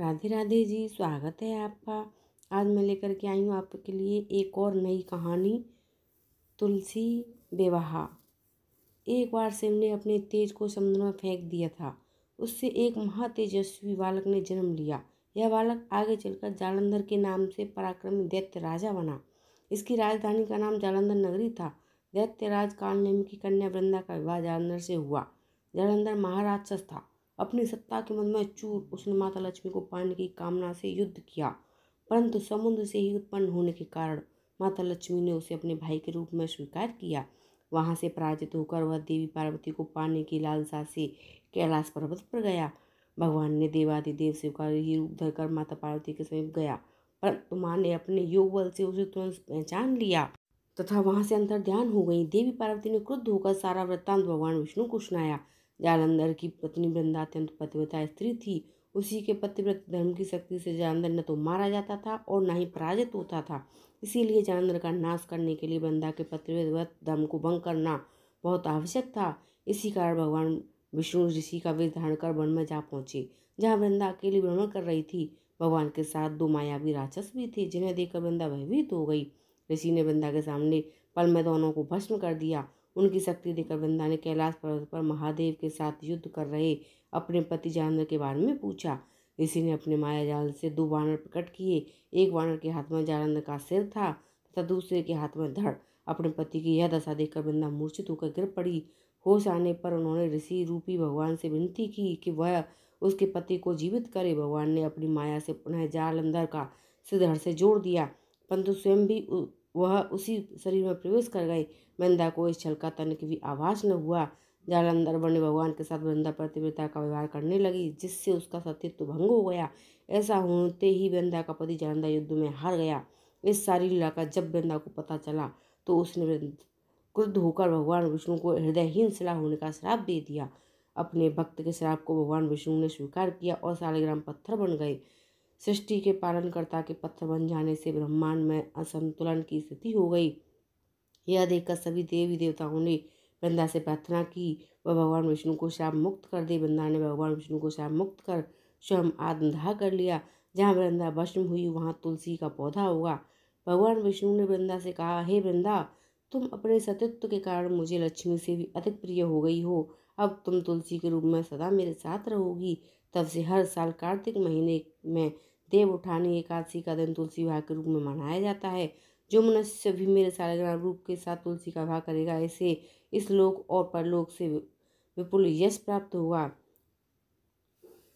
राधे राधे जी, स्वागत है आपका। आज मैं लेकर के आई हूँ आपके लिए एक और नई कहानी, तुलसी विवाह। एक बार शिव ने अपने तेज को समुद्र में फेंक दिया था। उससे एक महातेजस्वी बालक ने जन्म लिया। यह बालक आगे चलकर जालंधर के नाम से पराक्रमी दैत्य राजा बना। इसकी राजधानी का नाम जालंधर नगरी था। दैत्यराज कालनेमी की कन्या वृंदा का विवाह जालंधर से हुआ। जालंधर महाराक्षस था। अपनी सत्ता के मन में चूर उसने माता लक्ष्मी को पाने की कामना से युद्ध किया, परंतु समुद्र से ही उत्पन्न होने के कारण माता लक्ष्मी ने उसे अपने भाई के रूप में स्वीकार किया। वहां से पराजित होकर वह देवी पार्वती को पाने की लालसा से कैलाश पर्वत पर गया। भगवान ने देवादिदेव शिव का ही रूप धरकर माता पार्वती के समीप गया, परंतु माँ ने अपने योग बल से उसे तुरंत पहचान लिया तथा वहां से अंतर्ध्यान हो गई। देवी पार्वती ने क्रुद्ध होकर सारा वृत्तांत भगवान विष्णु को सुनाया। जालंधर की पत्नी वृंदा अत्यंत पतिव्रता स्त्री थी। उसी के पतिव्रत धर्म की शक्ति से जालंधर न तो मारा जाता था और न ही पराजित होता था। इसीलिए जालंधर का नाश करने के लिए वृंदा के पतिव्रत धर्म को भंग करना बहुत आवश्यक था। इसी कारण भगवान विष्णु ऋषि का वेश धारण कर वन में जा पहुंचे, जहाँ वृंदा अकेली भ्रमण कर रही थी। भगवान के साथ दो मायावी राक्षस भी थे, जिन्हें देखकर वृंदा भयभीत हो गई। ऋषि ने वृंदा के सामने पल में दोनों को भस्म कर दिया। उनकी शक्ति देखकर वृंदा ने कैलाश पर्वत पर महादेव के साथ युद्ध कर रहे अपने पति जालंधर के बारे में पूछा। ऋषि ने अपने माया जाल से दो बानर प्रकट किए। एक बानर के हाथ में जालंधर का सिर था तथा दूसरे के हाथ में धड़। अपने पति की यह दशा देखकर वृंदा मूर्छित होकर गिर पड़ी। होश आने पर उन्होंने ऋषि रूपी भगवान से विनती की कि वह उसके पति को जीवित करे। भगवान ने अपनी माया से पुनः जालंधर का सिर धड़ से जोड़ दिया, परंतु स्वयं भी वह उसी शरीर में प्रवेश कर गए। वृंदा को इस छल का तनिक भी आभास न हुआ। जालंधर ने भगवान के साथ वृंदा पतिव्रता का व्यवहार करने लगी, जिससे उसका सतीत्व भंग हो गया। ऐसा होते ही वृंदा का पति जालंधर युद्ध में हार गया। इस सारी लीला का जब वृंदा को पता चला तो उसने क्रुद्ध होकर भगवान विष्णु को हृदयहीन शिला होने का श्राप दे दिया। अपने भक्त के श्राप को भगवान विष्णु ने स्वीकार किया और सालिग्राम पत्थर बन गए। सृष्टि के पालनकर्ता के पत्थर बन जाने से ब्रह्मांड में असंतुलन की स्थिति हो गई। यह देखकर सभी देवी देवताओं ने वृंदा से प्रार्थना की वह भगवान विष्णु को शाप मुक्त कर दे। वृंदा ने भगवान विष्णु को शाप मुक्त कर स्वयं आत्मदाह कर लिया। जहाँ वृंदा भस्म हुई वहाँ तुलसी का पौधा होगा। भगवान विष्णु ने वृंदा से कहा, हे वृंदा, तुम अपने सतीत्व के कारण मुझे लक्ष्मी से भी अधिक प्रिय हो गई हो। अब तुम तुलसी के रूप में सदा मेरे साथ रहोगी। तब से हर साल कार्तिक महीने में देव उठानी एकादशी का दिन तुलसी विवाह के रूप में मनाया जाता है। जो मनुष्य भी मेरे सालिग्राम रूप के साथ तुलसी का विवाह करेगा, इसे इस लोक और परलोक से विपुल यश प्राप्त होगा।